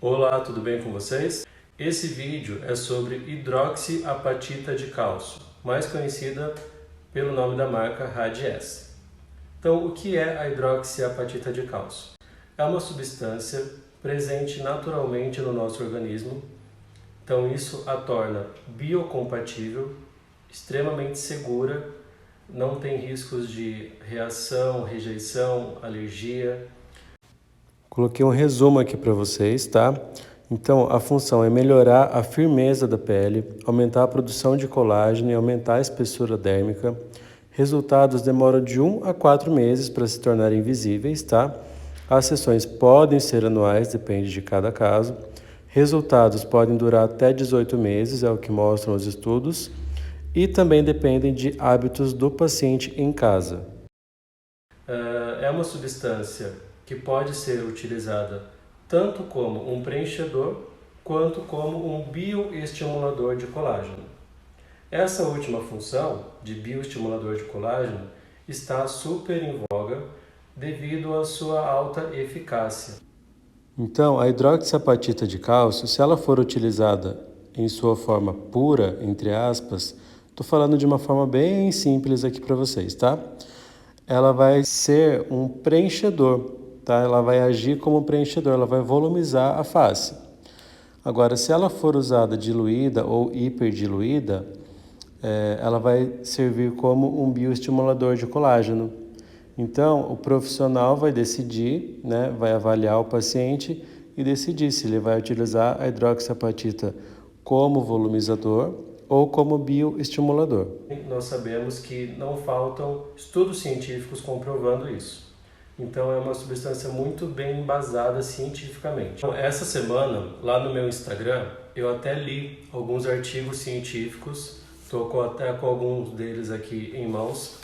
Olá, tudo bem com vocês? Esse vídeo é sobre hidroxiapatita de cálcio, mais conhecida pelo nome da marca Rad-S. Então, o que é a hidroxiapatita de cálcio? É uma substância presente naturalmente no nosso organismo, então isso a torna biocompatível, extremamente segura, não tem riscos de reação, rejeição, alergia. Coloquei um resumo aqui para vocês, tá? Então, a função é melhorar a firmeza da pele, aumentar a produção de colágeno e aumentar a espessura dérmica. Resultados demoram de 1 a 4 meses para se tornarem visíveis, tá? As sessões podem ser anuais, depende de cada caso. Resultados podem durar até 18 meses, é o que mostram os estudos. E também dependem de hábitos do paciente em casa. É uma substância que pode ser utilizada tanto como um preenchedor quanto como um bioestimulador de colágeno. Essa última função de bioestimulador de colágeno está super em voga devido à sua alta eficácia. Então, a hidroxiapatita de cálcio, se ela for utilizada em sua forma pura, entre aspas, estou falando de uma forma bem simples aqui para vocês, tá? Ela vai ser um preenchedor, tá? Ela vai agir como preenchedor, ela vai volumizar a face. Agora, se ela for usada diluída ou hiperdiluída, ela vai servir como um bioestimulador de colágeno. Então, o profissional vai decidir, né, vai avaliar o paciente e decidir se ele vai utilizar a hidroxiapatita como volumizador ou como bioestimulador. Nós sabemos que não faltam estudos científicos comprovando isso. Então é uma substância muito bem embasada cientificamente. Então, essa semana, lá no meu Instagram, eu até li alguns artigos científicos, estou até com alguns deles aqui em mãos,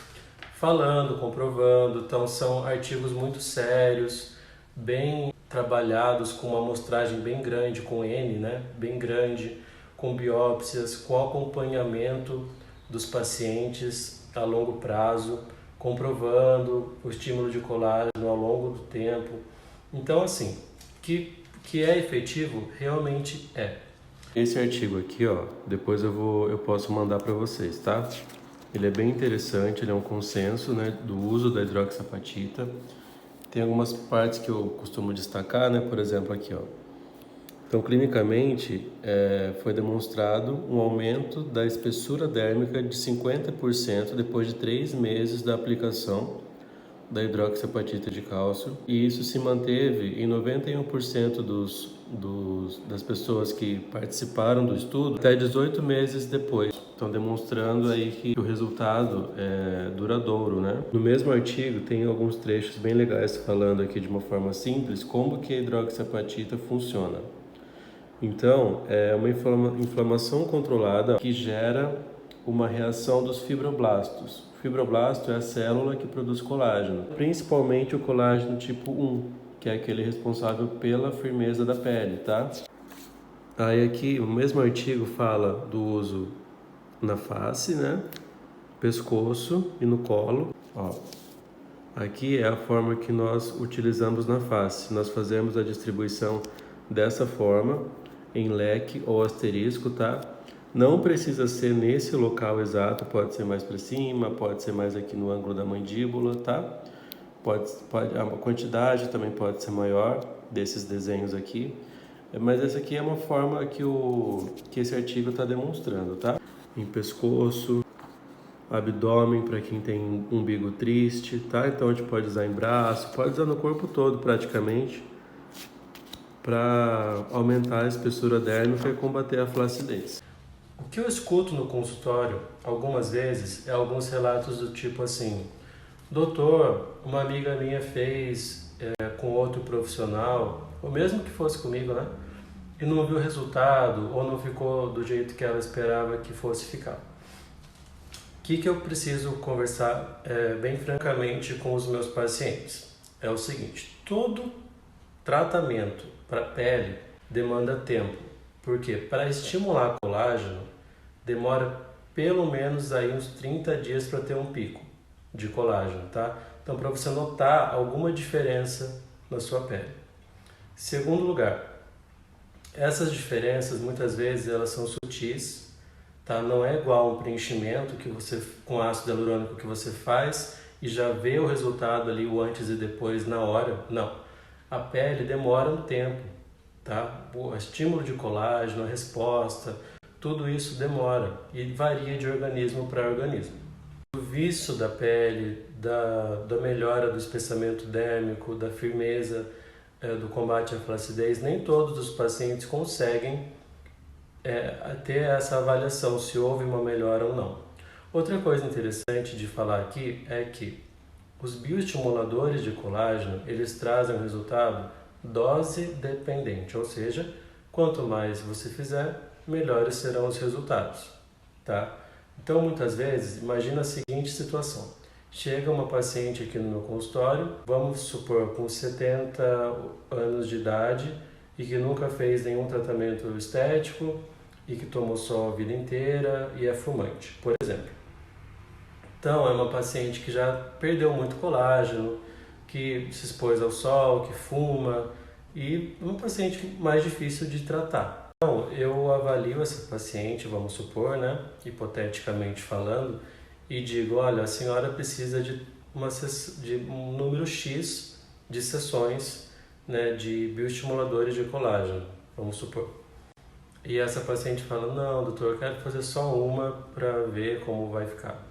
falando, comprovando. Então são artigos muito sérios, bem trabalhados, com uma amostragem bem grande, com N, né? Bem grande, com biópsias, com acompanhamento dos pacientes a longo prazo, comprovando o estímulo de colágeno ao longo do tempo. Então, assim, que é efetivo, realmente é. Esse artigo aqui, ó, depois eu posso mandar para vocês, tá? Ele é bem interessante, ele é um consenso, né, do uso da hidroxiapatita. Tem algumas partes que eu costumo destacar, né, por exemplo, aqui, ó. Então, clinicamente, foi demonstrado um aumento da espessura dérmica de 50% depois de 3 meses da aplicação da hidroxiapatita de cálcio, e isso se manteve em 91% das pessoas que participaram do estudo até 18 meses depois. Estão demonstrando aí que o resultado é duradouro, né? No mesmo artigo tem alguns trechos bem legais falando aqui de uma forma simples como que a hidroxiapatita funciona. Então, é uma inflamação controlada que gera uma reação dos fibroblastos. O fibroblasto é a célula que produz colágeno, principalmente o colágeno tipo 1, que é aquele responsável pela firmeza da pele, tá? Aí aqui, o mesmo artigo fala do uso na face, né? Pescoço e no colo. Ó, aqui é a forma que nós utilizamos na face. Nós fazemos a distribuição dessa forma, em leque ou asterisco, tá? Não precisa ser nesse local exato, pode ser mais para cima, pode ser mais aqui no ângulo da mandíbula, tá? A quantidade também pode ser maior desses desenhos aqui, mas essa aqui é uma forma que esse artigo está demonstrando, tá? Em pescoço, abdômen para quem tem umbigo triste, tá? Então a gente pode usar em braço, pode usar no corpo todo praticamente, para aumentar a espessura dérmica e combater a flacidez. O que eu escuto no consultório algumas vezes é alguns relatos do tipo assim: doutor, uma amiga minha fez com outro profissional, ou mesmo que fosse comigo, né? E não viu resultado, ou não ficou do jeito que ela esperava que fosse ficar. O que eu preciso conversar bem francamente com os meus pacientes? É o seguinte: todo tratamento para pele demanda tempo, porque para estimular colágeno demora pelo menos aí uns 30 dias para ter um pico de colágeno, tá? Então, para você notar alguma diferença na sua pele. Segundo lugar, Essas diferenças, muitas vezes, elas são sutis, tá? Não é igual um preenchimento que você, com ácido hialurônico que você faz e já vê o resultado ali, o antes e depois, na hora. Não. A pele demora um tempo, tá? O estímulo de colágeno, a resposta, tudo isso demora e varia de organismo para organismo. O viço da pele, da melhora do espessamento dérmico, da firmeza, do combate à flacidez, nem todos os pacientes conseguem ter essa avaliação se houve uma melhora ou não. Outra coisa interessante de falar aqui é que os bioestimuladores de colágeno, eles trazem um resultado dose dependente, ou seja, quanto mais você fizer, melhores serão os resultados, tá? Então, muitas vezes, imagina a seguinte situação. Chega uma paciente aqui no meu consultório, vamos supor com 70 anos de idade e que nunca fez nenhum tratamento estético e que tomou sol a vida inteira e é fumante, por exemplo. Então, é uma paciente que já perdeu muito colágeno, que se expôs ao sol, que fuma e uma paciente mais difícil de tratar. Então, eu avalio essa paciente, vamos supor, né, hipoteticamente falando, e digo, olha, a senhora precisa de um número X de sessões, né, de bioestimuladores de colágeno, vamos supor. E essa paciente fala, não, doutor, eu quero fazer só uma para ver como vai ficar.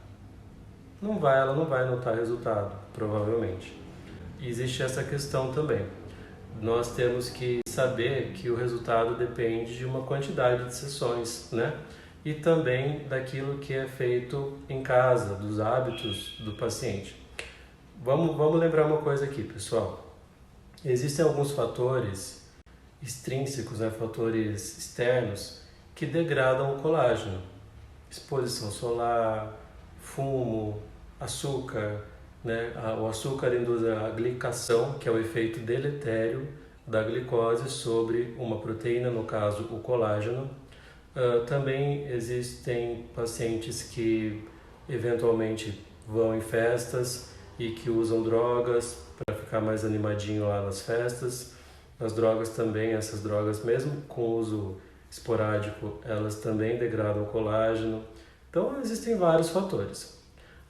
Ela não vai notar resultado, provavelmente. E existe essa questão também. Nós temos que saber que o resultado depende de uma quantidade de sessões, né? E também daquilo que é feito em casa, dos hábitos do paciente. Vamos lembrar uma coisa aqui, pessoal. Existem alguns fatores extrínsecos, né? Fatores externos, que degradam o colágeno. Exposição solar, fumo, açúcar, né? O açúcar induz a glicação, que é o efeito deletério da glicose sobre uma proteína, no caso o colágeno. Também existem pacientes que eventualmente vão em festas e que usam drogas para ficar mais animadinho lá nas festas. As drogas também, essas drogas mesmo com uso esporádico, elas também degradam o colágeno. Então existem vários fatores.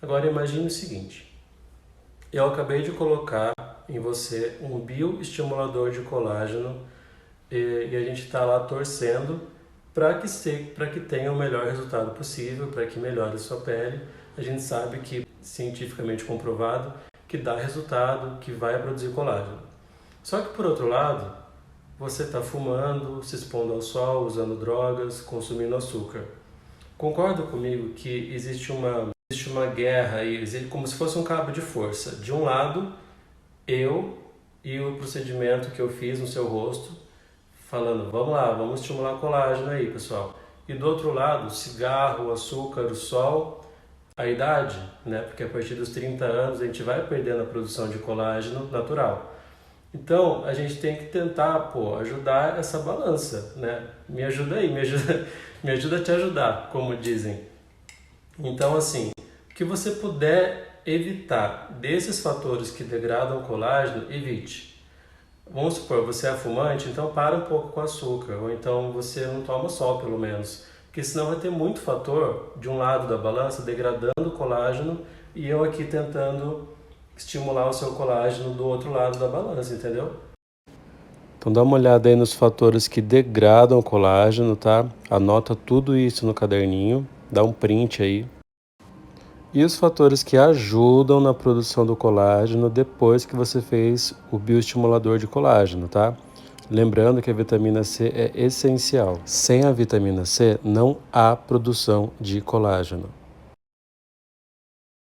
Agora imagine o seguinte, eu acabei de colocar em você um bioestimulador de colágeno e a gente está lá torcendo para que tenha o melhor resultado possível, para que melhore a sua pele. A gente sabe que, cientificamente comprovado, que dá resultado, que vai produzir colágeno. Só que por outro lado, você está fumando, se expondo ao sol, usando drogas, consumindo açúcar. Concorda comigo que existe uma guerra aí, como se fosse um cabo de força. De um lado, eu e o procedimento que eu fiz no seu rosto, falando, vamos lá, vamos estimular colágeno aí, pessoal. E do outro lado, o cigarro, o açúcar, o sol, a idade, né? Porque a partir dos 30 anos a gente vai perdendo a produção de colágeno natural. Então, a gente tem que tentar, ajudar essa balança, né? Me ajuda aí, me ajuda a te ajudar, como dizem. Então, assim, o que você puder evitar desses fatores que degradam o colágeno, evite. Vamos supor, você é fumante, então para um pouco com açúcar, ou então você não toma sol, pelo menos. Porque senão vai ter muito fator de um lado da balança degradando o colágeno e eu aqui tentando estimular o seu colágeno do outro lado da balança, entendeu? Então dá uma olhada aí nos fatores que degradam o colágeno, tá? Anota tudo isso no caderninho, dá um print aí. E os fatores que ajudam na produção do colágeno depois que você fez o bioestimulador de colágeno, tá? Lembrando que a vitamina C é essencial. Sem a vitamina C não há produção de colágeno.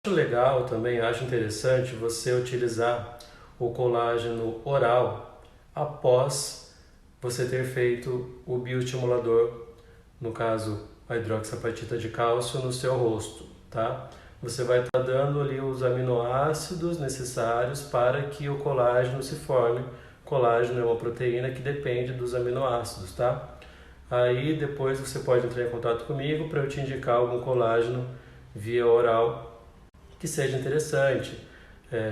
Acho legal também, acho interessante você utilizar o colágeno oral após você ter feito o bioestimulador, no caso a hidroxiapatita de cálcio, no seu rosto, tá? Você vai estar dando ali os aminoácidos necessários para que o colágeno se forme. Colágeno é uma proteína que depende dos aminoácidos, tá? Aí depois você pode entrar em contato comigo para eu te indicar algum colágeno via oral que seja interessante.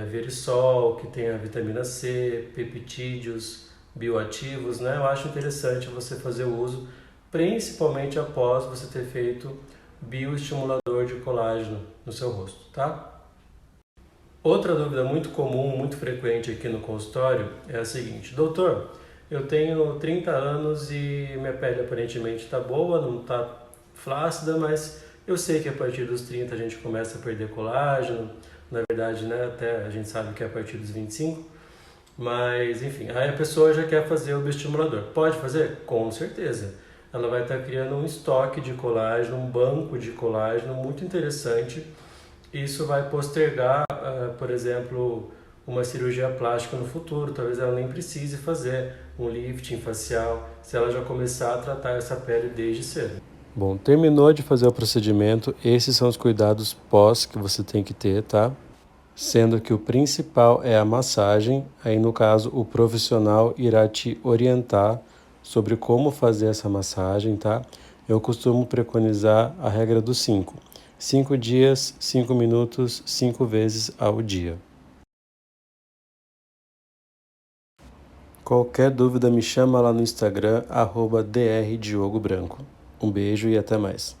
Verisol, que tenha vitamina C, peptídeos, bioativos, né? Eu acho interessante você fazer o uso, principalmente após você ter feito bioestimulador de colágeno no seu rosto, tá? Outra dúvida muito comum, muito frequente aqui no consultório é a seguinte: doutor, eu tenho 30 anos e minha pele aparentemente está boa, não está flácida, mas eu sei que a partir dos 30 a gente começa a perder colágeno, na verdade, né, até a gente sabe que é a partir dos 25, mas enfim, aí a pessoa já quer fazer o bioestimulador. Pode fazer? Com certeza. Ela vai estar criando um estoque de colágeno, um banco de colágeno muito interessante. Isso vai postergar, por exemplo, uma cirurgia plástica no futuro. Talvez ela nem precise fazer um lifting facial, se ela já começar a tratar essa pele desde cedo. Bom, terminou de fazer o procedimento, esses são os cuidados pós que você tem que ter, tá? Sendo que o principal é a massagem, aí no caso o profissional irá te orientar sobre como fazer essa massagem, tá? Eu costumo preconizar a regra dos 5. 5 dias, 5 minutos, 5 vezes ao dia. Qualquer dúvida me chama lá no Instagram, @drdiogo branco. Um beijo e até mais.